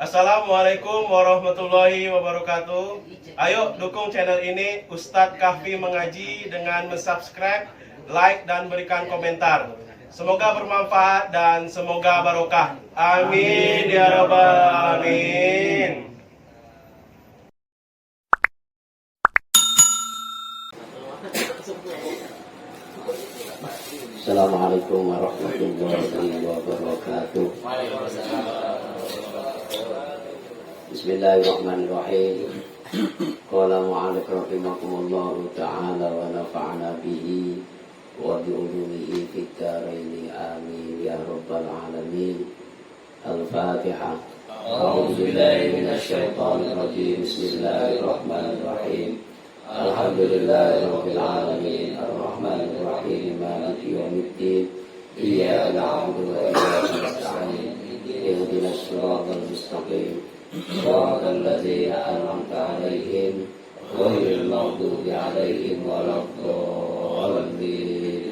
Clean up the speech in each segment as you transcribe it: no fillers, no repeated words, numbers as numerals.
Assalamualaikum warahmatullahi wabarakatuh. Ayo dukung channel ini Ustadz Kahfi Mengaji dengan subscribe, like, dan berikan komentar. Semoga bermanfaat dan semoga barokah. Amin ya rabbal alamin. Assalamualaikum warahmatullahi wabarakatuh. Bismillahirrahmanirrahim. Qala mu'alif rahimakumullahu ta'ala wa nafa'ana bihi wa bi'ulumihi fid dharaini amin ya rabbal alamin. Al-Fatihah. A'udzu billahi minasy syaithanir rajim. Bismillahirrahmanirrahim. Alhamdulillahi rabbil alamin. Ar-Rahmanir Rahim. Maliki yaumiddin. Iyyaka na'budu wa iyyaka nasta'in. Ihdinas siratal mustaqim. Shiratal ladzina an'amta 'alaihim ghairil maghdubi 'alaihim waladdallin.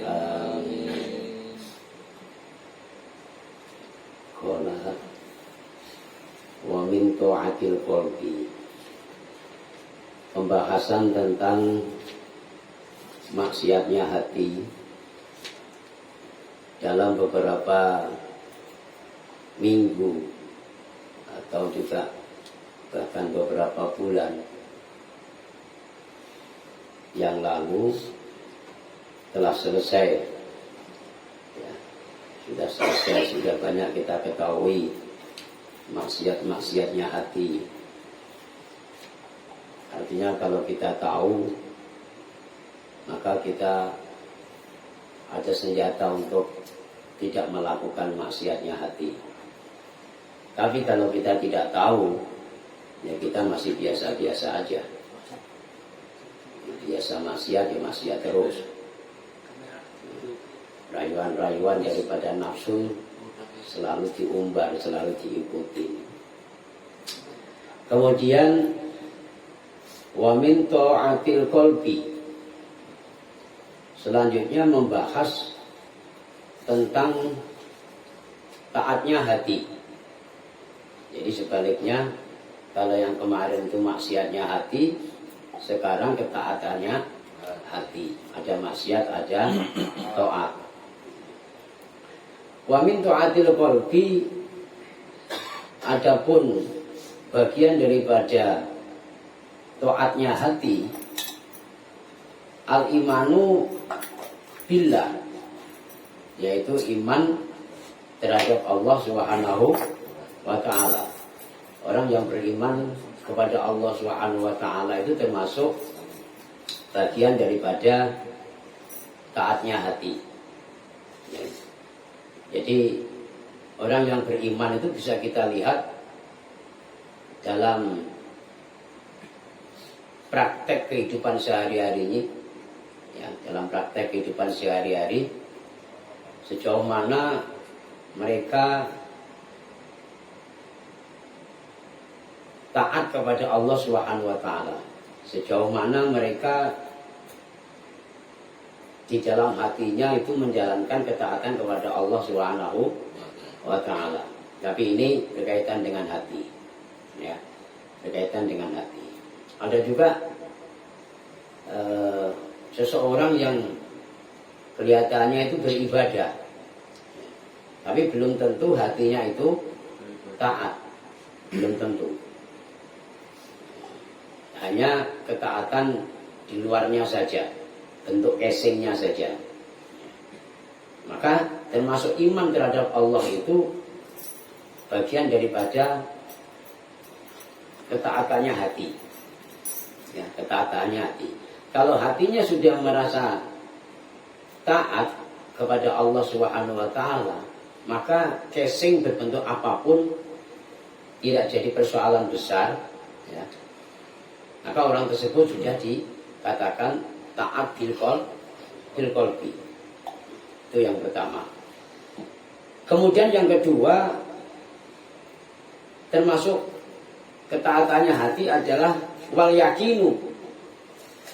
Amin. Qala wa min ta'atil qalbi. Pembahasan tentang maksiatnya hati dalam beberapa minggu atau juga bahkan beberapa bulan yang lalu telah selesai ya, sudah selesai, sudah banyak kita ketahui maksiat-maksiatnya hati. Artinya kalau kita tahu, maka kita ada senjata untuk tidak melakukan maksiatnya hati. Tapi kalau kita tidak tahu, ya kita masih biasa-biasa aja. Biasa maksiat, ya maksiat terus. Rayuan-rayuan daripada nafsu selalu diumbar, selalu diikuti. Kemudian wa min ta'atil qalbi. Selanjutnya membahas tentang taatnya hati. Jadi sebaliknya, kalau yang kemarin itu maksiatnya hati, sekarang ketaatannya hati. Ada maksiat, ada taat. Wa min ta'atil qalbi, adapun bagian daripada taatnya hati, al-imanu billah, yaitu iman terhadap Allah Subhanahu wa ta'ala. Orang yang beriman kepada Allah Subhanahu wa ta'ala itu termasuk bagian daripada taatnya hati. Jadi orang yang beriman itu bisa kita lihat dalam praktek kehidupan sehari-harinya, ya, dalam praktek kehidupan sehari-hari, sejauh mana mereka taat kepada Allah Subhanahu wa ta'ala, sejauh mana mereka di dalam hatinya itu menjalankan ketaatan kepada Allah Subhanahu wa ta'ala. Tapi ini berkaitan dengan hati, ya, berkaitan dengan hati. Ada juga seseorang yang kelihatannya itu beribadah, tapi belum tentu hatinya itu taat, belum tentu. Hanya ketaatan di luarnya saja, bentuk casingnya saja. Maka termasuk iman terhadap Allah itu bagian daripada ketaatannya hati. Ya, ketaatannya hati. Kalau hatinya sudah merasa taat kepada Allah Subhanahu wa ta'ala, maka casing berbentuk apapun tidak jadi persoalan besar, ya. Maka orang tersebut sudah dikatakan taat bil qalbi. Itu yang pertama. Kemudian yang kedua, termasuk ketaatannya hati adalah wal yakinu,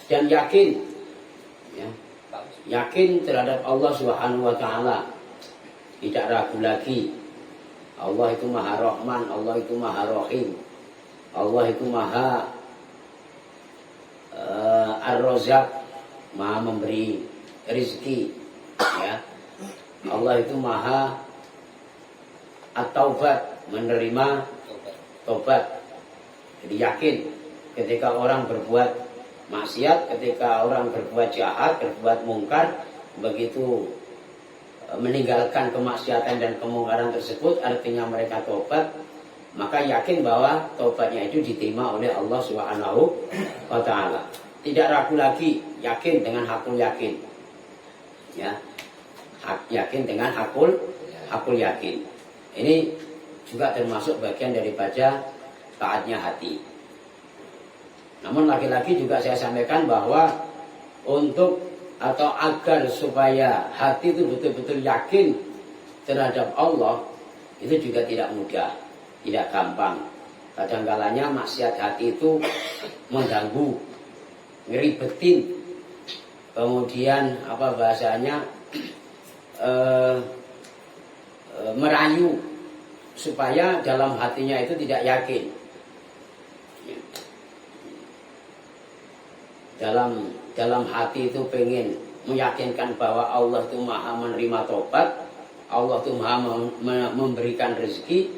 dan yakin, ya, yakin terhadap Allah Subhanahu wa ta'ala, tidak ragu lagi Allah itu Maha Rahman, Allah itu Maha Rahim, Allah itu Maha Ar-Razzaq, Maha memberi rezeki, ya. Allah itu Maha At-Taubat, menerima tobat. Jadi yakin ketika orang berbuat maksiat, ketika orang berbuat jahat, berbuat mungkar, begitu meninggalkan kemaksiatan dan kemungkaran tersebut, artinya mereka tobat, maka yakin bahwa tobatnya itu diterima oleh Allah Subhanahu wa Ta'ala. Tidak ragu lagi, yakin dengan hakul yakin, ya, yakin dengan hakul yakin. Ini juga termasuk bagian daripada taatnya hati. Namun lagi-lagi juga saya sampaikan bahwa untuk atau agar supaya hati itu betul-betul yakin terhadap Allah, itu juga tidak mudah, tidak gampang. Kadang-kalanya maksiat hati itu mengganggu, ngeribetin, kemudian apa bahasanya, merayu supaya dalam hatinya itu tidak yakin. Dalam hati itu pengen meyakinkan bahwa Allah itu Maha menerima tobat, Allah itu Maha memberikan rezeki,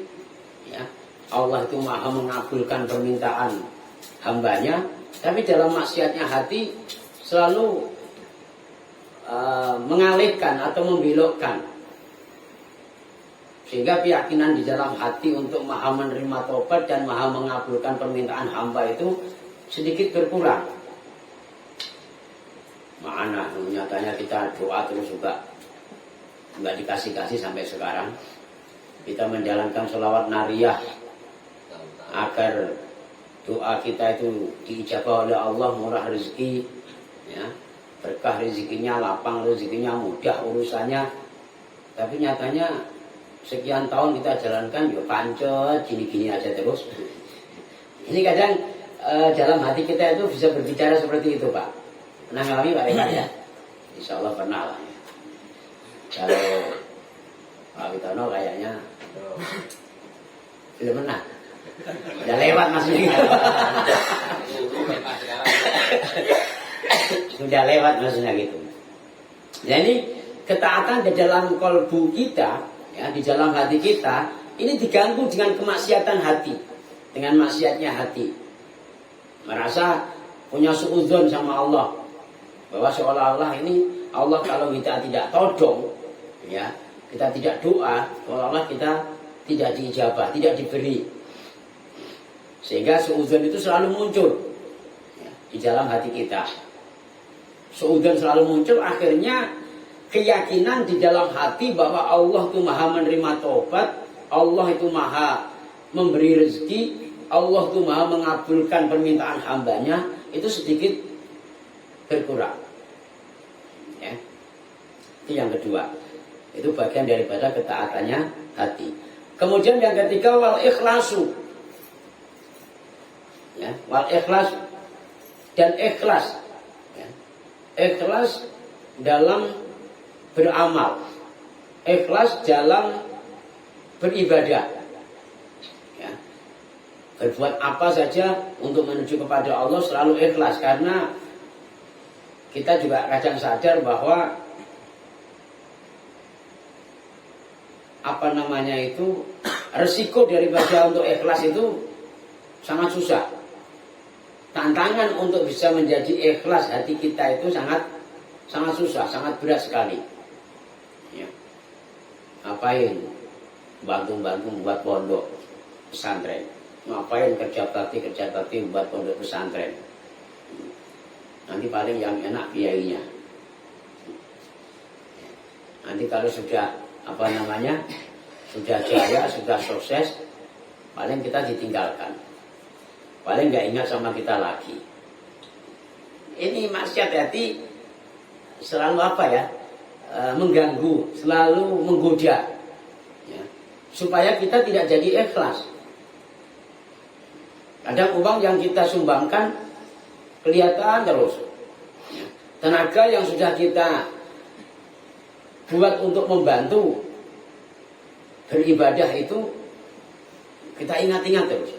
ya. Allah itu Maha mengabulkan permintaan hambanya, tapi dalam maksiatnya hati selalu mengalihkan atau membelokkan, sehingga keyakinan di dalam hati untuk Maha menerima tobat dan Maha mengabulkan permintaan hamba itu sedikit berkurang. Mana nyatanya kita doa terus juga nggak dikasih-kasih sampai sekarang. Kita menjalankan sholawat nariyah agar doa kita itu diijabah oleh Allah, murah rezeki, ya, berkah rezekinya, lapang rezekinya, mudah urusannya. Tapi nyatanya sekian tahun kita jalankan ya pancet gini-gini aja terus. Ini kadang dalam hati kita itu bisa berbicara seperti itu, Pak. Pernah ngalami Pak Rekan ya? Insya Allah pernah lah. Kalau Pak Witono kayaknya belum pernah. Udah lewat maksudnya. Sudah lewat maksudnya gitu. Jadi ketaatan di dalam kolbu kita, ya, di dalam hati kita, ini diganggu dengan kemaksiatan hati, dengan maksiatnya hati. Merasa punya suudzon sama Allah, bahwa seolah-olah ini Allah kalau kita tidak todong, ya, kita tidak doa, seolah-olah kita tidak diijabah, tidak diberi. Sehingga suudzon itu selalu muncul, ya, di dalam hati kita. Suudzon selalu muncul, akhirnya keyakinan di dalam hati bahwa Allah itu Maha menerima tobat, Allah itu Maha memberi rezeki, Allah itu Maha mengabulkan permintaan hambanya, itu sedikit berkurang, ya. Itu yang kedua. Itu bagian daripada ketaatannya hati. Kemudian yang ketiga, wal ikhlasu, ya, wal ikhlas dan ikhlas, ya. Ikhlas dalam beramal, ikhlas dalam beribadah, ya. Berbuat apa saja untuk menuju kepada Allah selalu ikhlas, karena kita juga kadang sadar bahwa resiko daripada untuk ikhlas itu sangat susah. Tantangan untuk bisa menjadi ikhlas hati kita itu sangat susah, sangat berat sekali, ya. Ngapain bantu-bantu buat pondok pesantren, ngapain kerja bakti buat pondok pesantren. Nanti paling yang enak biayanya. Nanti kalau sudah sudah jaya, sudah sukses, paling kita ditinggalkan, paling nggak ingat sama kita lagi. Ini maksiat hati selalu mengganggu, selalu menggoda, ya, supaya kita tidak jadi ikhlas. Kadang uang yang kita sumbangkan kelihatan terus, ya. Tenaga yang sudah kita buat untuk membantu beribadah itu kita ingat-ingat terus,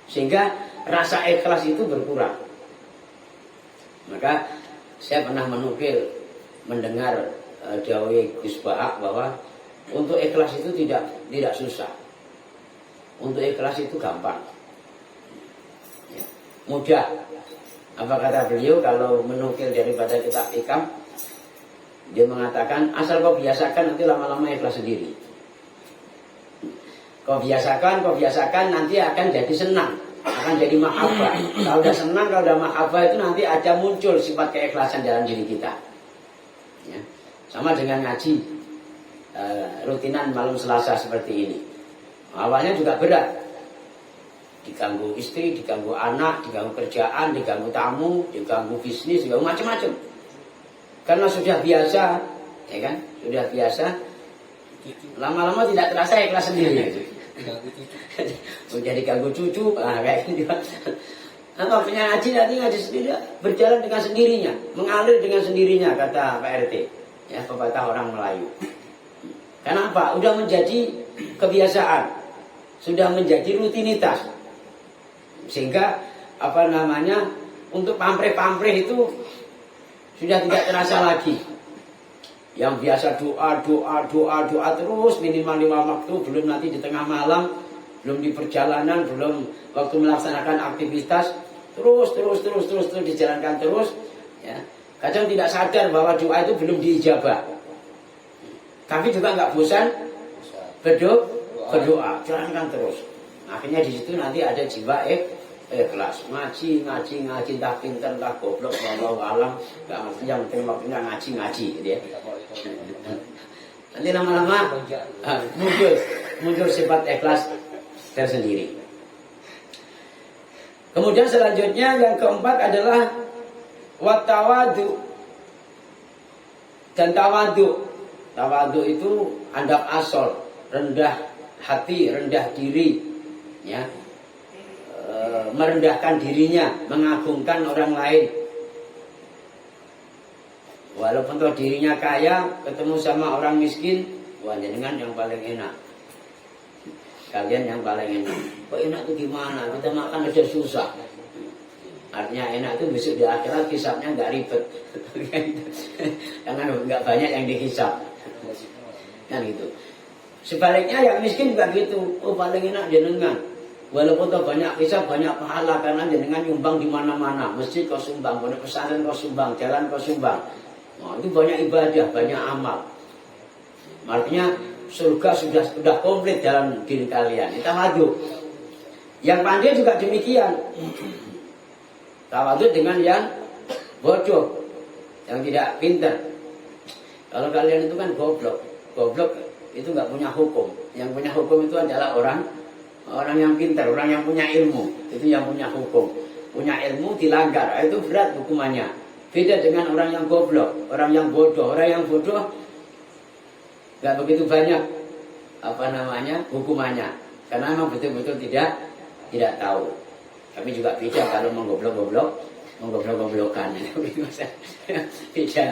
sehingga rasa ikhlas itu berkurang. Maka saya pernah mendengar dawuh Gus Bahak bahwa untuk ikhlas itu tidak susah. Untuk ikhlas itu gampang, ya, mudah. Apa kata beliau kalau menukil daripada kitab Hikam? Dia mengatakan asal kau biasakan, nanti lama-lama ikhlas sendiri. Kau biasakan nanti akan jadi senang, akan jadi mahabbah. Kalau udah senang, kalau udah mahabbah itu nanti ada muncul sifat keikhlasan dalam diri kita. Ya. Sama dengan ngaji rutinan malam Selasa seperti ini. Awalnya juga berat, diganggu istri, diganggu anak, diganggu kerjaan, diganggu tamu, diganggu bisnis, diganggu macam-macam. Karena sudah biasa, ya kan? Sudah biasa. Lama-lama tidak terasa ikhlas sendiri. Menjadi ganggu cucu, kayak gitu. Apa punya ngaji nanti ngaji sendiri, berjalan dengan sendirinya, mengalir dengan sendirinya, kata Pak RT, ya, pepatah orang Melayu. Kenapa? Udah menjadi kebiasaan, sudah menjadi rutinitas, sehingga untuk pamrih-pamrih itu sudah tidak terasa lagi. Yang biasa doa terus minimal 5 waktu, belum nanti di tengah malam, belum di perjalanan, belum waktu melaksanakan aktivitas, terus dijalankan terus, ya. Kadang tidak sadar bahwa doa itu belum diijabah, tapi juga nggak bosan berdoa, jalankan terus. Akhirnya di situ nanti ada jiwa ikhlas, ngaji entah pinter entah goblok, wallahu alam, nggak ngerti, yang penting waktunya ngaji gitu ya. Nanti lama-lama muncul sifat ikhlas tersendiri. Kemudian selanjutnya yang keempat adalah watawadu. Dan tawadu itu andap asal, rendah hati, rendah diri, ya, merendahkan dirinya, mengagungkan orang lain. Walaupun toh dirinya kaya, ketemu sama orang miskin, wah jenengan yang paling enak, kalian yang paling enak. Kok enak itu gimana? Kita makan aja susah. Artinya enak itu besok di akhirat hisabnya nggak ribet, karena nggak banyak yang dihisab, kan gitu. Sebaliknya yang miskin juga gitu. Oh paling enak jenengan. Walaupun toh banyak hisab, banyak pahala, karena jenengan nyumbang di mana-mana. Masjid kau sumbang, pondok pesantren kau sumbang, jalan kau sumbang. Nah, itu banyak ibadah, banyak amal. Artinya surga sudah komplit dalam diri kalian. Itu tawadu. Yang pandai juga demikian. Tawadu dengan yang bodoh, yang tidak pintar. Kalau kalian itu kan goblok itu nggak punya hukum. Yang punya hukum itu adalah orang yang pintar, orang yang punya ilmu. Itu yang punya hukum. Punya ilmu dilanggar, itu berat hukumannya. Beda dengan orang yang goblok, orang yang bodoh. Orang yang bodoh nggak begitu banyak hukumannya, karena memang betul-betul tidak tahu. Tapi juga beda kalau menggoblok-goblokan. Beda.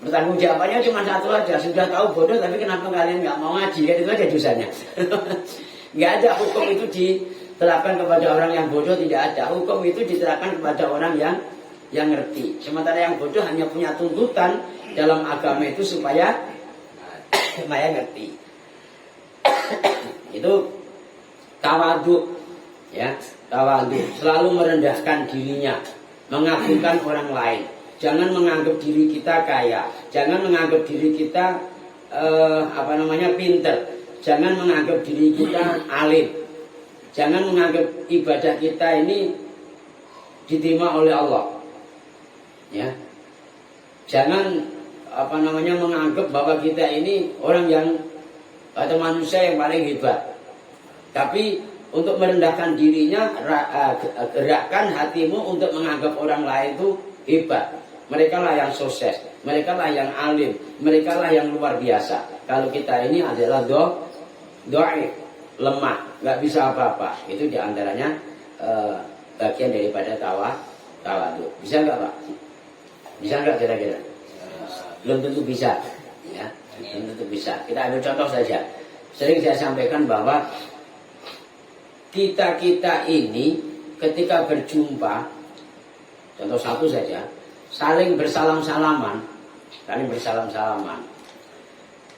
Bertanggung jawabannya cuma satu aja. Sudah tahu bodoh, tapi kenapa kalian nggak mau ngaji? Kan itu aja dosanya. Nggak ada hukum itu diterapkan kepada orang yang bodoh, tidak ada. Hukum itu diterapkan kepada orang yang ngerti. Sementara yang bodoh hanya punya tuntutan dalam agama itu supaya ngerti. Itu tawadu. Ya, tawadu, selalu merendahkan dirinya, mengagungkan orang lain. Jangan menganggap diri kita kaya, jangan menganggap diri kita pinter, jangan menganggap diri kita alim, jangan menganggap ibadah kita ini diterima oleh Allah. Ya, jangan menganggap bahwa kita ini orang yang atau manusia yang paling hebat. Tapi untuk merendahkan dirinya, gerakkan hatimu untuk menganggap orang lain itu hebat. Mereka lah yang sukses, mereka lah yang alim, mereka lah yang luar biasa. Kalau kita ini adalah dhaif, lemah, nggak bisa apa-apa. Itu diantaranya bagian daripada tawadu. Bisa nggak Pak? Bisa nggak kira-kira? Belum tentu bisa. Ya. Belum tentu bisa. Kita ambil contoh saja. Sering saya sampaikan bahwa kita-kita ini ketika berjumpa, contoh satu saja, saling bersalam-salaman,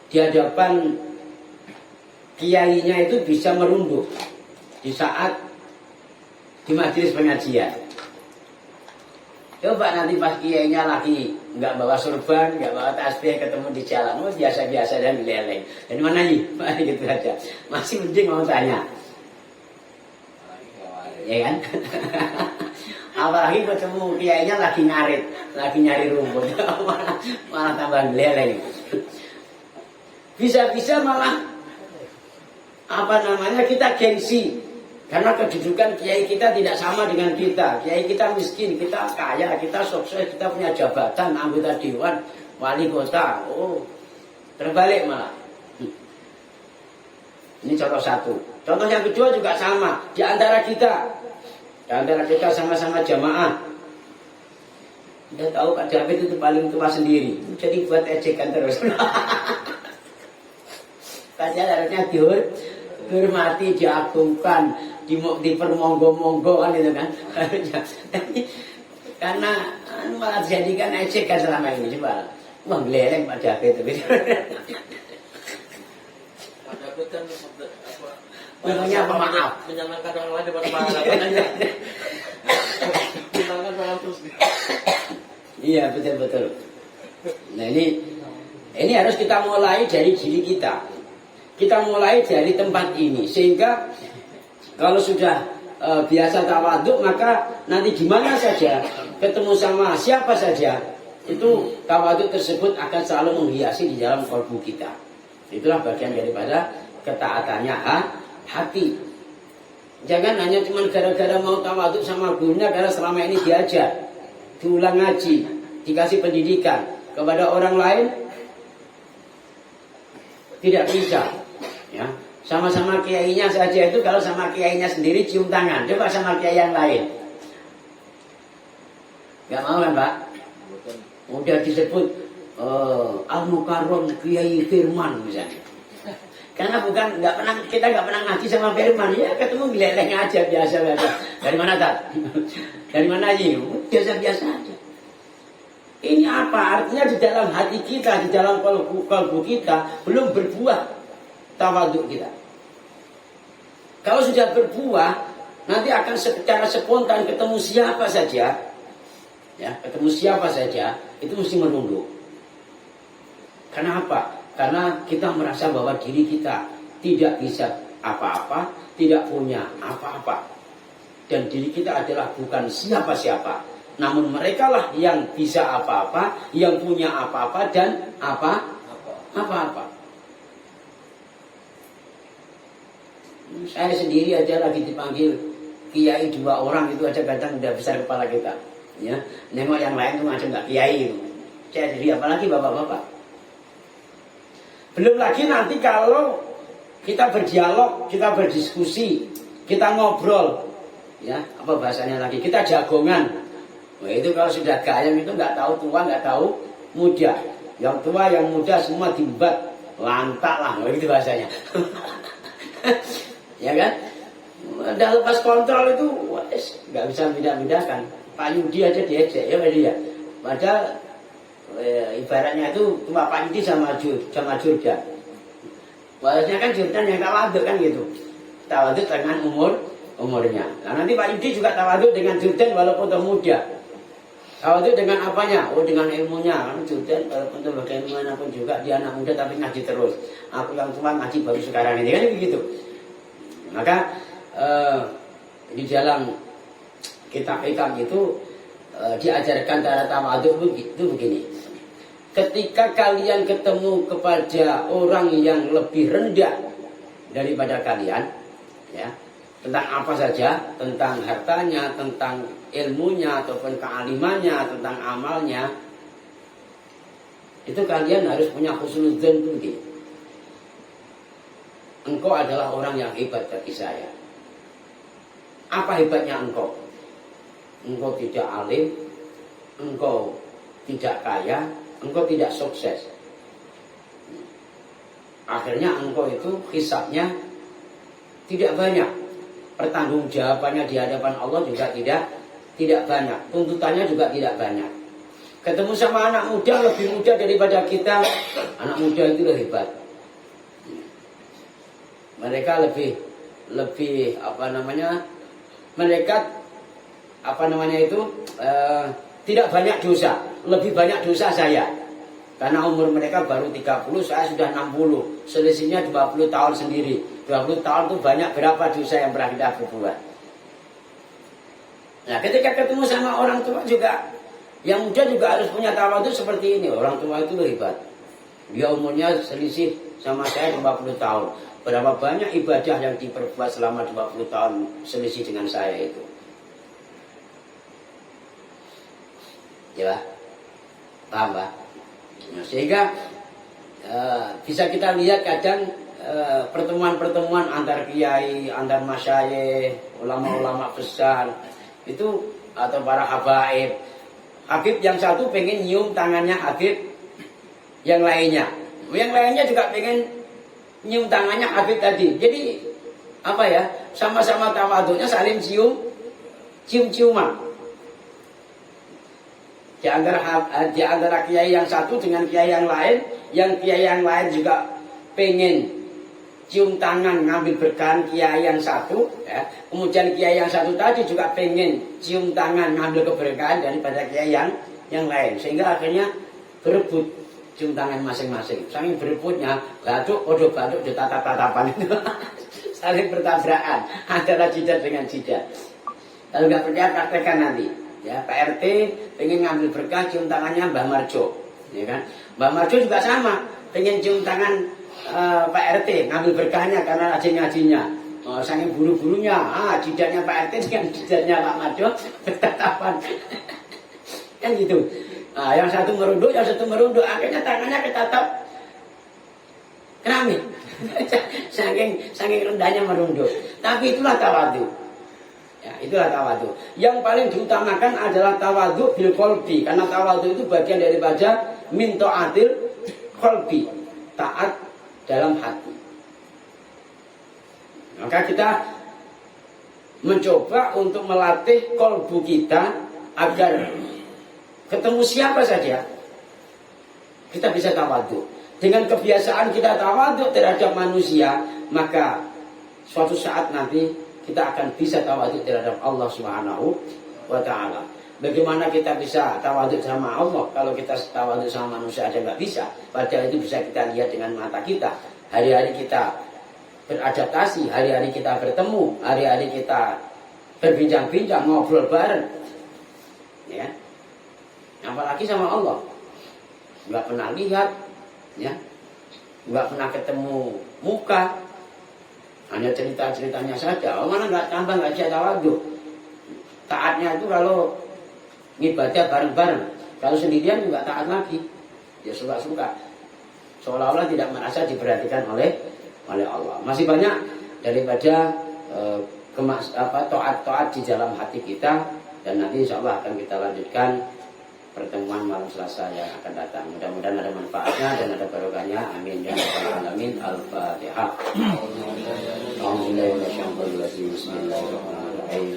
di hadapan kiainya itu bisa merunduk di saat di majelis pengajian. Coba nanti pas kiainya lagi nggak bawa surban, nggak bawa tasbih, ketemu di jalan, biasa-biasa dan geleleng. Dari mana nih? Gitu aja. Masih mending mau tanya, ya kan? Apalagi ketemu kiainya lagi ngarit, lagi nyari rumput, malah tambah geleleng. Bisa-bisa malah kita gengsi. Karena kedudukan kiai kita tidak sama dengan kita. Kiai kita miskin, kita kaya, kita sukses, kita punya jabatan, anggota dewan, wali kota. Oh, terbalik malah. Ini contoh satu. Contoh yang kedua juga sama. Di antara kita sama-sama jamaah. Kita tahu Pak David itu paling tua sendiri. Jadi buat ejekan terus. Padahal harusnya dihormati, diagungkan, dipermonggo-monggo kan itu kan. Karena malah dijadikan ejekan selama ini. Coba wah geleleng Pak David itu. Pak David kan Namanya pemaaf, menyenangkan orang lain daripada marah aja. Menyenangkan orang terus. Iya betul. Nah ini harus kita mulai dari diri kita. Kita mulai dari tempat ini sehingga kalau sudah biasa tawaduk, maka nanti di mana saja ketemu sama siapa saja itu tawaduk tersebut akan selalu menghiasi di dalam kalbu kita. Itulah bagian daripada ketaatannya hati. Jangan hanya cuma gara-gara mau tawaduk sama gurunya karena selama ini diajar, diulang ngaji, dikasih pendidikan kepada orang lain tidak bisa. Ya, sama-sama kiainya saja itu kalau sama kiainya sendiri cium tangan, coba sama kiai yang lain. Gak mau kan Pak? Udah disebut Al-Mukarram Kiai Firman misalnya. Karena kita nggak pernah ngaji sama Firman, ya ketemu geleleng aja biasa. Dari mana tak? Dari mana aja? Biasa-biasa aja. Ini apa? Artinya di dalam hati kita, di dalam kalbu kita belum berbuah tawaduk kita. Kalau sudah berbuah, nanti akan secara spontan ketemu siapa saja, ya ketemu siapa saja itu mesti menunduk. Kenapa? Karena kita merasa bahwa diri kita tidak bisa apa-apa, tidak punya apa-apa, dan diri kita adalah bukan siapa-siapa. Namun merekalah yang bisa apa-apa, yang punya apa-apa dan apa-apa. Saya sendiri aja lagi dipanggil kiai 2 orang itu aja kadang udah besar kepala kita. Ya, nengok yang lain tuh macam nggak kiai itu. Saya sendiri apalagi bapak-bapak. Belum lagi nanti kalau kita berdialog, kita berdiskusi, kita ngobrol, ya apa bahasanya lagi? Kita jagongan. Nah, itu kalau sudah gayeng itu nggak tahu tua, nggak tahu muda. Yang tua, yang muda semua diembat, lantak lah, begitu bahasanya. Ya kan? Udah lepas kontrol itu nggak bisa beda-bedakan. Pak Yudi aja diejek ya dia. Padahal ibaratnya itu cuma Pak Yudi sama Jordan. Bahasanya kan Jordan yang tawaduk kan gitu. Tawaduk dengan umurnya. Nah nanti Pak Yudi juga tawaduk dengan Jordan walaupun muda. Tawaduk dengan apanya? Oh dengan ilmunya. Kan Jordan walaupun bagaimanapun juga dia anak muda tapi ngaji terus. Aku yang tua ngaji baru sekarang ini kan begitu. Maka di dalam kitab hikam itu diajarkan cara tawaduk itu begini. Ketika kalian ketemu kepada orang yang lebih rendah daripada kalian, ya, tentang apa saja, tentang hartanya, tentang ilmunya ataupun kealimannya, tentang amalnya, itu kalian harus punya husnudzon begini. Engkau adalah orang yang hebat bagi saya. Apa hebatnya engkau? Engkau tidak alim, engkau tidak kaya, engkau tidak sukses. Akhirnya engkau itu hisabnya tidak banyak, pertanggungjawabannya di hadapan Allah juga tidak banyak, tuntutannya juga tidak banyak. Ketemu sama anak muda lebih muda daripada kita, anak muda itu lebih hebat. Mereka lebih apa namanya? Mereka apa namanya itu tidak banyak dosa, lebih banyak dosa saya. Karena umur mereka baru 30, saya sudah 60. Selisihnya 20 tahun sendiri. 20 tahun itu banyak berapa dosa yang pernah kita berbuat. Nah, ketika ketemu sama orang tua juga, yang muda juga harus punya tawadhu seperti ini. Orang tua itu hebat. Dia umurnya selisih sama saya 50 tahun. Berapa banyak ibadah yang diperbuat selama 20 tahun selisih dengan saya itu. Ya, paham Pak? Nah, sehingga bisa kita lihat kadang pertemuan-pertemuan antar kiai, antar masyayikh, ulama-ulama besar itu atau para habaib. Habib yang satu pengen nyium tangannya Habib yang lainnya. Yang lainnya juga pengen nyium tangannya Habib tadi. Jadi apa ya? Sama-sama tawadhunya saling cium-ciuman. Di antara kiai yang satu dengan kiai yang lain juga pengen cium tangan ngambil berkah kiai yang satu, ya. Kemudian kiai yang satu tadi juga pengen cium tangan ngambil keberkahan daripada kiai yang lain, sehingga akhirnya berebut cium tangan masing-masing. Saking berebutnya, batuk ditatap-tatapan itu saling bertabrakan antara jidat dengan jidat. Kalau nggak percaya praktekkan nanti. Ya, Pak RT pengen ngambil berkah cium tangannya Mbah Marjo, ya kan? Mbah Marjo juga sama, pengen cium tangan Pak RT ngambil berkahnya karena rajin ngajinya. Saking buru-burunya, jidatnya Pak RT dengan jidatnya Pak Marjo bertatapan, kan gitu. Yang satu merunduk, akhirnya tangannya ketatap keramik, saking rendahnya merunduk. Tapi itulah tawadhu. Ya, itulah tawadhu. Yang paling diutamakan adalah tawadhu bil qalbi, karena tawadhu itu bagian daripada min ta'atil qalbi, taat dalam hati. Maka kita mencoba untuk melatih qalbu kita agar ketemu siapa saja kita bisa tawadhu. Dengan kebiasaan kita tawadhu terhadap manusia, maka suatu saat nanti kita akan bisa tawadhu terhadap Allah Subhanahu wa ta'ala. Bagaimana kita bisa tawadhu sama Allah kalau kita tawadhu sama manusia aja nggak bisa? Padahal itu bisa kita lihat dengan mata kita. Hari-hari kita beradaptasi, hari-hari kita bertemu, hari-hari kita berbincang-bincang, ngobrol bareng. Ya. Apalagi sama Allah. Nggak pernah lihat, ya. Nggak pernah ketemu muka. Hanya cerita-ceritanya saja. Mana nggak tambah nggak bisa tawadhu. Taatnya itu kalau ibadah bareng-bareng. Kalau sendirian juga taat lagi. Ya suka-suka. Seolah-olah tidak merasa diperhatikan oleh Allah. Masih banyak daripada taat di dalam hati kita. Dan nanti insya Allah akan kita lanjutkan pertemuan malam Selasa yang akan datang. Mudah-mudahan ada manfaatnya dan ada barokahnya. Amin ya rabbal alamin. Al-Fatihah. Bismillahirrahmanirrahim.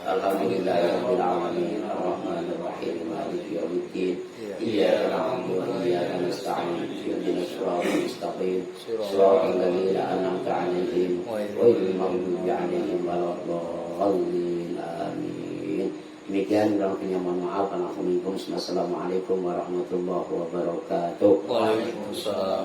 Alhamdulillahirabbil alamin. Arrahmanir rahim. Maliki yaumiddin. Iyyaka na'budu wa iyyaka nasta'in. Ihdinas siratal mustaqim. Siratal ladzina an'amta 'alaihim ghairil maghdubi 'alaihim waladdallin. Amin. Demikian kurang lebihnya mohon maaf. Assalamualaikum warahmatullahi wabarakatuh. Waalaikumsalam.